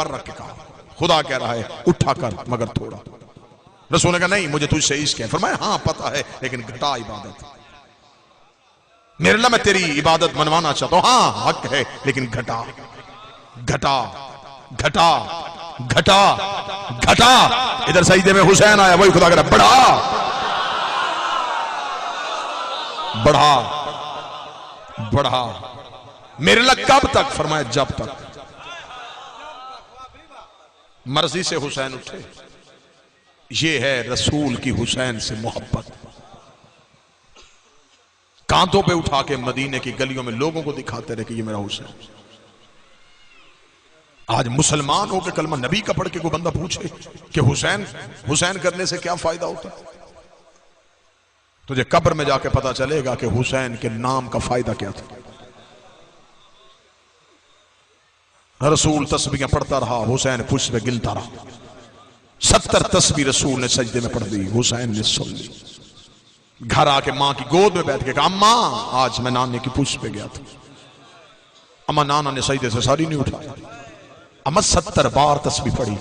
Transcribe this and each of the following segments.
पर रख के कहा, खुदा कह रहा है उठा कर मगर थोड़ा। रसूल ने कहा नहीं मुझे तुझसे इश्क है। फरमाया हाँ पता है लेकिन घटा इबादत। मेरे अल्लाह मैं तेरी इबादत मनवाना चाहता हूं, हाँ हक है लेकिन घटा घटा घटा घटा घटा। इधर सजदे में हुसैन आया, वही खुदा कह रहा बढ़ा बढ़ा बढ़ा। मेरे लिए कब तक? फरमाया जब तक। मर्जी से हुसैन उठे। ये है रसूल की हुसैन से मोहब्बत। कांधों पे उठा के मदीने की गलियों में लोगों को दिखाते रहे कि ये मेरा हुसैन। आज मुसलमान हो के कलमा नबी का पढ़ के कोई बंदा पूछे कि हुसैन हुसैन करने से क्या फायदा होता, तुझे कब्र में जाके पता चलेगा कि हुसैन के नाम का फायदा क्या था। रसूल तस्बीहें पढ़ता रहा, हुसैन पुष्प गिनता रहा। 70 तस्बीह रसूल ने सजदे में पढ़ दी, हुसैन ने सुन ली। घर आके मां की गोद में बैठ के कहा अम्मा आज मैं नाने की पुष्प पे गया था। अम्मा नाना ने सजदे से सारी नहीं उठाया। अम्मा 70 बार तस्बीह पढ़ी।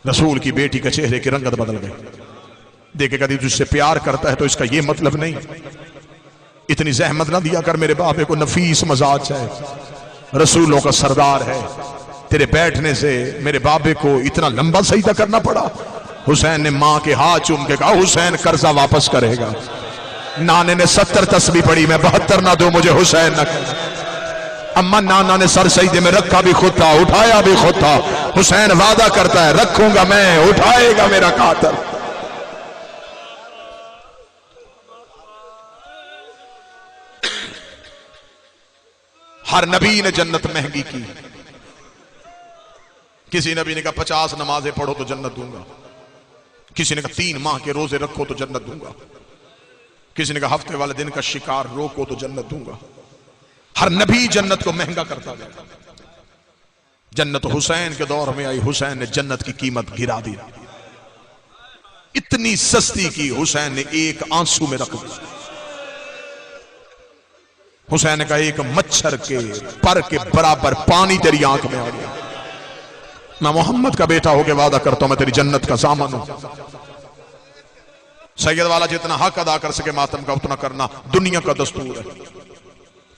रसूल की बेटी के चेहरे की रंगत बदल गई। देखे कभी तुझसे प्यार करता है तो इसका यह मतलब नहीं इतनी जहमत ना दिया कर, मेरे बाबे को नफीस मजाज है, रसूलों का सरदार है, तेरे बैठने से मेरे बाबे को इतना लंबा सजदा करना पड़ा। हुसैन ने मां के हाथ चूम के कहा हुसैन कर्जा वापस करेगा। नाने ने 70 तस्बीह पढ़ी, मैं 72 ना दूं मुझे हुसैन ना कर। अम्मा नाना ने सर सजदे में रखा भी खुद था, उठाया भी खुद था। हुसैन वादा करता है रखूंगा मैं, उठाएगा मेरा कातर। हर नबी ने जन्नत महंगी की। किसी नबी ने कहा 50 नमाजें पढ़ो तो जन्नत दूंगा, किसी ने कहा 3 माह के रोजे रखो तो जन्नत दूंगा, किसी ने कहा हफ्ते वाले दिन का शिकार रोको तो जन्नत दूंगा। हर नबी जन्नत को महंगा करता गया। जन्नत हुसैन के दौर में आई, हुसैन ने जन्नत की कीमत गिरा दी। इतनी सस्ती की हुसैन ने एक आंसू में रख दी। हुसैन ने कहा एक मच्छर के पर के बराबर पानी तेरी आंख में आ गया। मैं मोहम्मद का बेटा होके वादा करता हूं मैं तेरी जन्नत का सामान हूं। सैयद वाला जितना हक अदा कर सके मातम का उतना करना दुनिया का दस्तूर है।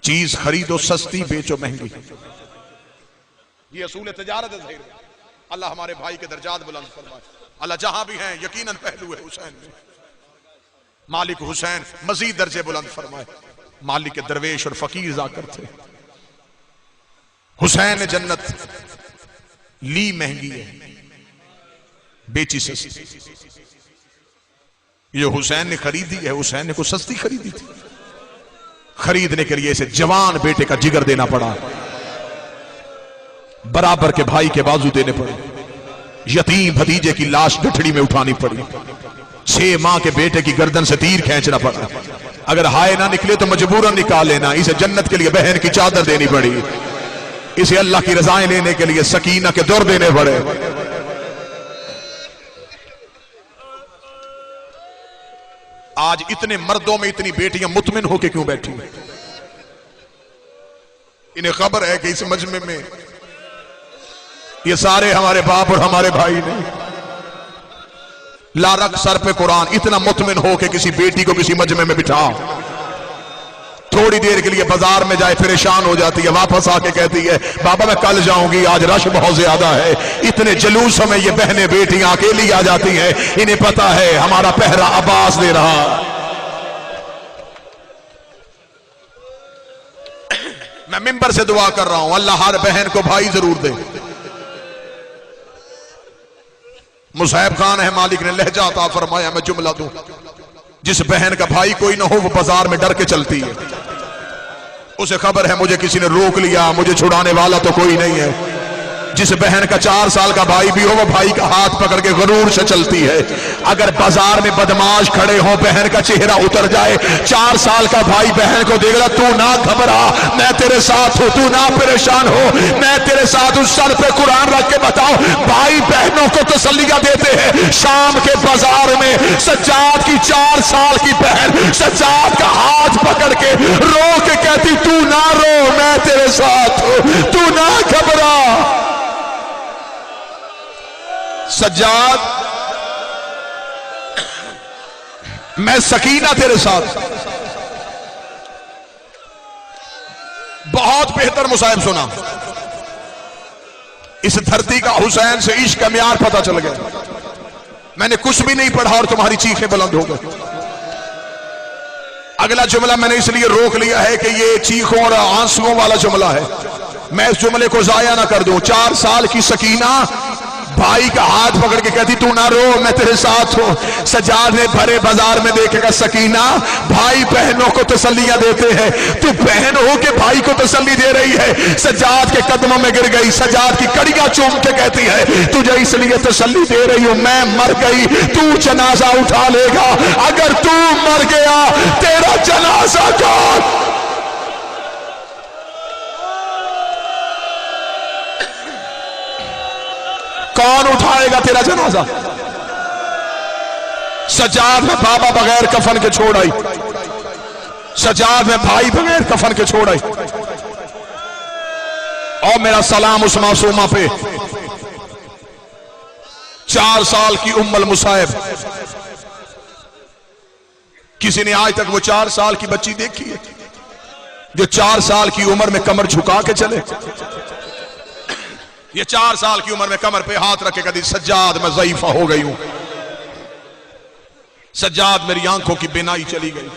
चीज खरीदो सस्ती, बेचो महंगी, ये असूल तिजारत है। अल्लाह हमारे भाई के दर्जात बुलंद फरमाए। अल्लाह जहां भी हैं यकीनन पहलू है हुसैन में। मालिक हुसैन मजीद दर्जे बुलंद फरमाए। मालिक के दरवेश और फकीर जाकर थे। हुसैन ने जन्नत ली महंगी है, बेची सस्ती। ये हुसैन ने खरीदी है, हुसैन ने को सस्ती खरीदी थी। खरीदने के लिए इसे जवान बेटे का जिगर देना पड़ा, बराबर के भाई के बाजू देने पड़े, यतीम भतीजे की लाश गठड़ी में उठानी पड़ी, 6 माह के बेटे की गर्दन से तीर खींचना पड़ा। अगर हाय ना निकले तो मजबूरन निकाल लेना। इसे जन्नत के लिए बहन की चादर देनी पड़ी, इसे अल्लाह की रजाएं लेने के लिए सकीना के दौर देने पड़े। आज इतने मर्दों में इतनी बेटियां मुतमिन होके क्यों बैठी? इन्हें खबर है कि इस मजमे में ये सारे हमारे बाप और हमारे भाई ने लारक सर पे कुरान, इतना मुतमिन हो के किसी बेटी को किसी मजमे में बिठा, थोड़ी देर के लिए बाजार में जाए परेशान हो जाती है, वापस आके कहती है बाबा मैं कल जाऊंगी, आज रश बहुत ज्यादा है। इतने जुलूसों में ये बहनें बेटियां अकेली आ जाती हैं, इन्हें पता है हमारा पहरा अब्बास दे रहा। मैं मिंबर से दुआ कर रहा हूं अल्लाह हर बहन को भाई जरूर दे। मुसैब खान है, मालिक ने लहजा अता फरमाया, मैं जुमला दूं, जिस बहन का भाई कोई ना हो वो बाजार में डर के चलती है, उसे खबर है मुझे किसी ने रोक लिया, मुझे छुड़ाने वाला तो कोई नहीं है। जिस बहन का 4 साल का भाई भी हो वो भाई का हाथ पकड़ के गरूर से चलती है। अगर बाजार में बदमाश खड़े हो बहन का चेहरा उतर जाए, 4 साल का भाई बहन को देख रहा, तू ना घबरा, मैं तेरे साथ हूं, तू ना परेशान हो, मैं तेरे साथ हूं। सर पे कुरान रख के बताओ, भाई बहनों को तसल्लियां देते हैं। शाम के बाजार में सज्जाद की 4 साल की बहन सज्जाद का हाथ पकड़ के रो के कहती, तू ना रो, मैं तेरे साथ हूं, तू ना घबरा। सज्जाद, मैं सकीना तेरे साथ। बहुत बेहतर मुसाहिब सुना। इस धरती का हुसैन से इश्क का म्यार पता चल गया। मैंने कुछ भी नहीं पढ़ा और तुम्हारी चीखें बुलंद हो गई। अगला जुमला मैंने इसलिए रोक लिया है कि ये चीखों और आंसुओं वाला जुमला है। मैं इस जुमले को जाया ना कर दूं। 4 साल की सकीना भाई का हाथ पकड़ के कहती तू ना रो, मैं तेरे साथ हूं। सज्जाद ने भरे बाजार में देखेगा सकीना भाई बहनों को तसल्लियां देते हैं, तू बहन हो के भाई को तसल्ली दे रही है। सज्जाद के कदमों में गिर गई, सज्जाद की कड़ियां चूम के कहती है तुझे इसलिए तसल्ली दे रही हूं, मैं मर गई तू जनाजा उठा लेगा, अगर तू मर गया तेरा जनाजा कौन? कौन उठाएगा तेरा जनाजा? सज्जाद में बाबा बगैर कफन के छोड़ आई, सज्जाद में भाई बगैर कफन के छोड़ आई। और मेरा सलाम उस मासूमा पे, 4 साल की उम्मुल मुसाहिब। किसी ने आज तक वो 4 साल की बच्ची देखी है जो 4 साल की उम्र में कमर झुका के चले? ये 4 साल की उम्र में कमर पे हाथ रखे कभी सज्जाद मैं ज़ईफा हो गई हूं, सज्जाद मेरी आंखों की बिनाई चली गई।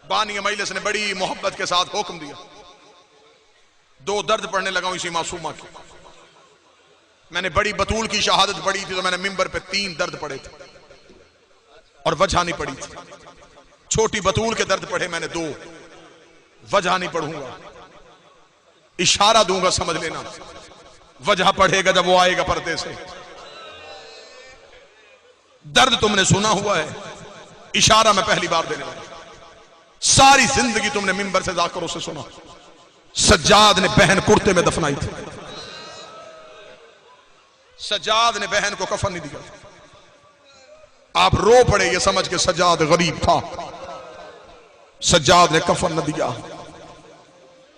बानी मजलिस ने बड़ी मोहब्बत के साथ हुक्म दिया। 2 दर्द पढ़ने लगा हूं इसी मासूमा की। मैंने बड़ी बतूल की शहादत पढ़ी थी तो मैंने मिंबर पे 3 दर्द पढ़े थे और वजह नहीं पढ़ी थी। छोटी बतूल के दर्द पढ़े मैंने 2, वजह नहीं पढ़ूंगा, इशारा दूंगा समझ लेना। वजह पढ़ेगा जब वो आएगा पर्दे से। दर्द तुमने सुना हुआ है, इशारा मैं पहली बार देने वाला। सारी जिंदगी तुमने मिंबर से जाकर उसे सुना। सज्जाद ने बहन कुर्ते में दफनाई थी, सज्जाद ने बहन को कफन नहीं दिया। आप रो पड़े ये समझ के सज्जाद गरीब था, सज्जाद ने कफन न दिया।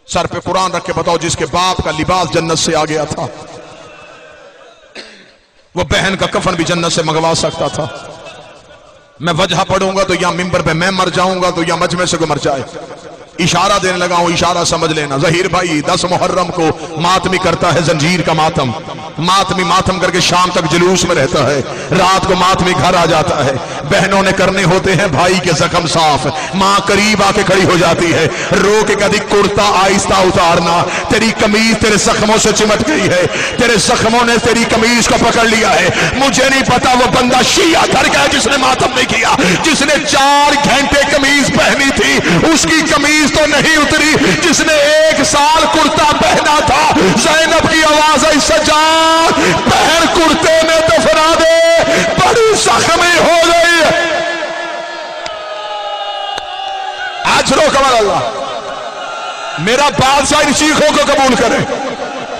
सर पे कुरान रख के बताओ जिसके बाप का लिबास जन्नत से आ गया था वो बहन का कफन भी जन्नत से मंगवा सकता था। मैं वजह पढ़ूंगा तो या मिंबर पे मैं मर जाऊंगा तो या मजमे से को मर जाए। इशारा देने लगा हूं, इशारा समझ लेना। जहीर भाई 10 मुहर्रम को मातमी करता है जंजीर का मातम। मातमी मातम करके शाम तक जुलूस में रहता है, रात को मातमी घर आ जाता है। बहनों ने करने होते हैं भाई के जख्म साफ। माँ करीब आके खड़ी हो जाती है, रो के कभी कुर्ता आहिस्ता उतारना, तेरी कमीज तेरे जख्मों से चिमट गई है, तेरे जख्मों ने तेरी कमीज को पकड़ लिया है। मुझे नहीं पता वो बंदा शिया धर गया जिसने मातम नहीं किया। जिसने 4 घंटे कमीज पहनी थी उसकी कमीज तो नहीं उतरी, जिसने 1 साल कुर्ता पहना था। ज़ैनब की आवाज आई सज्जाद बहन कुर्ते में दफना दे, बड़ी जख्मी हो गई। अजरो कमल अल्लाह, मेरा बादशाह इन चीखों को कबूल करे।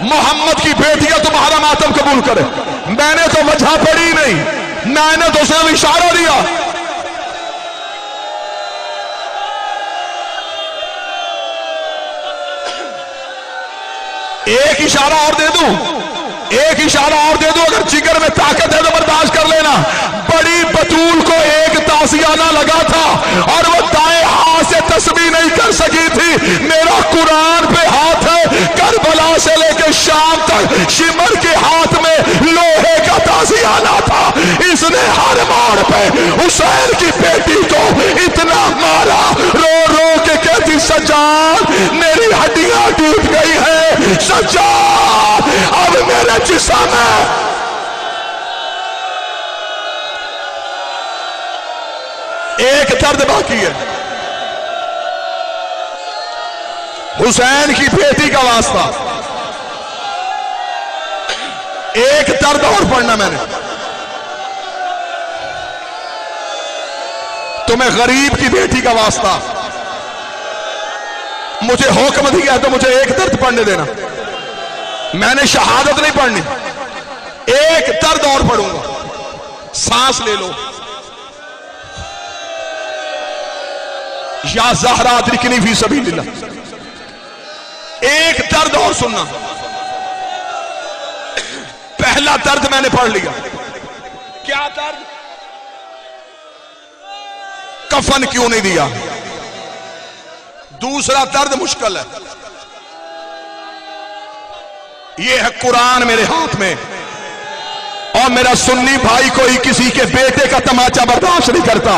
मोहम्मद की बेटियां तुम्हारा मातम कबूल करे। मैंने तो वजह पढ़ी नहीं, मैंने तो सिर्फ इशारा दिया। एक इशारा और दे दूं, एक इशारा और दे दूं, अगर जिगर में ताकत है तो बर्दाश्त कर लेना। बड़ी बतूल को एक तासियाना लगा था और वो दाएं हाथ से तस्बीह नहीं कर सकी थी। मेरा कुरान पे हाथ है, करबला से लेकर शाम तक शिमर के हाथ में लोहे का तासियाना था। इसने हर मोड़ पे हुसैन की बेटी को इतना मारा, रो रो के कहती सज्जाद मेरी हड्डियां टूट गई है, सज्जाद अब मेरे जिस्म में एक दर्द बाकी है। हुसैन की बेटी का वास्ता, एक दर्द और पढ़ना मैंने। तुम्हें गरीब की बेटी का वास्ता, मुझे हुक्म दिया तो मुझे एक दर्द पढ़ने देना। मैंने शहादत नहीं पढ़नी, एक दर्द और पढ़ूंगा। सांस ले लो। या ज़हरा अदरिकनी फी सबीलिल्लाह, एक दर्द और सुनना। पहला दर्द मैंने पढ़ लिया। क्या दर्द? कफन क्यों नहीं दिया। दूसरा दर्द मुश्किल है, ये है कुरान मेरे हाथ में, और मेरा सुन्नी भाई कोई किसी के बेटे का तमाचा बर्दाश्त नहीं करता।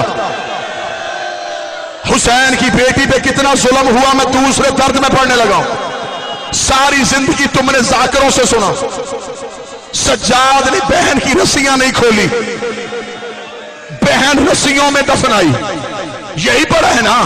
हुसैन की बेटी पे कितना जुल्म हुआ, मैं दूसरे दर्द में पढ़ने लगा हूं। सारी जिंदगी तुमने जाकिरों से सुना, सज्जाद ने बहन की रस्सियां नहीं खोली, बहन रस्सियों में दफनाई। यही पढ़ा है ना,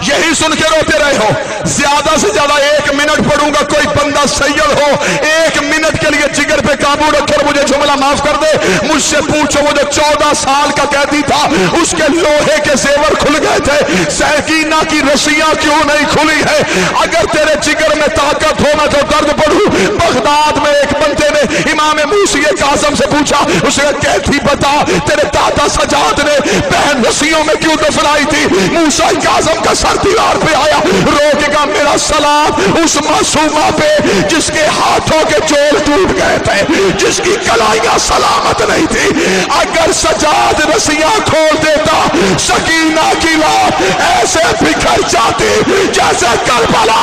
यही सुन के रोते रहे हो। ज्यादा से ज्यादा 1 मिनट पढ़ूंगा, कोई बंदा सैयद हो 1 मिनट के लिए जिगर पे काबू रखे और मुझे जुमला माफ कर दे। मुझसे पूछो वो जो 14 साल का कैदी था, उसके लोहे के जेवर खुल गए थे, सकीना की रस्सियां क्यों नहीं खुली है? अगर तेरे जिगर में ताकत हो मैं तो दर्द पढ़ू। बगदाद में एक बंदे ने इमाम मूसी काज़म से पूछा, उसे कैदी बता तेरे दादा सजाद ने बहन रस्सियों में क्यों दफनाई थी? मूसा काज़म का सर दीवार पे आया, रोकेगा मेरा सलाम उस मासूमा पे जिसके हाथों के जोड़ टूट गए थे, जिसकी कलाइयां सलामत नहीं थी। अगर सजाद रस्सियां खोल देता, सकीना की लाश ऐसे बिखर जाती जैसे करबला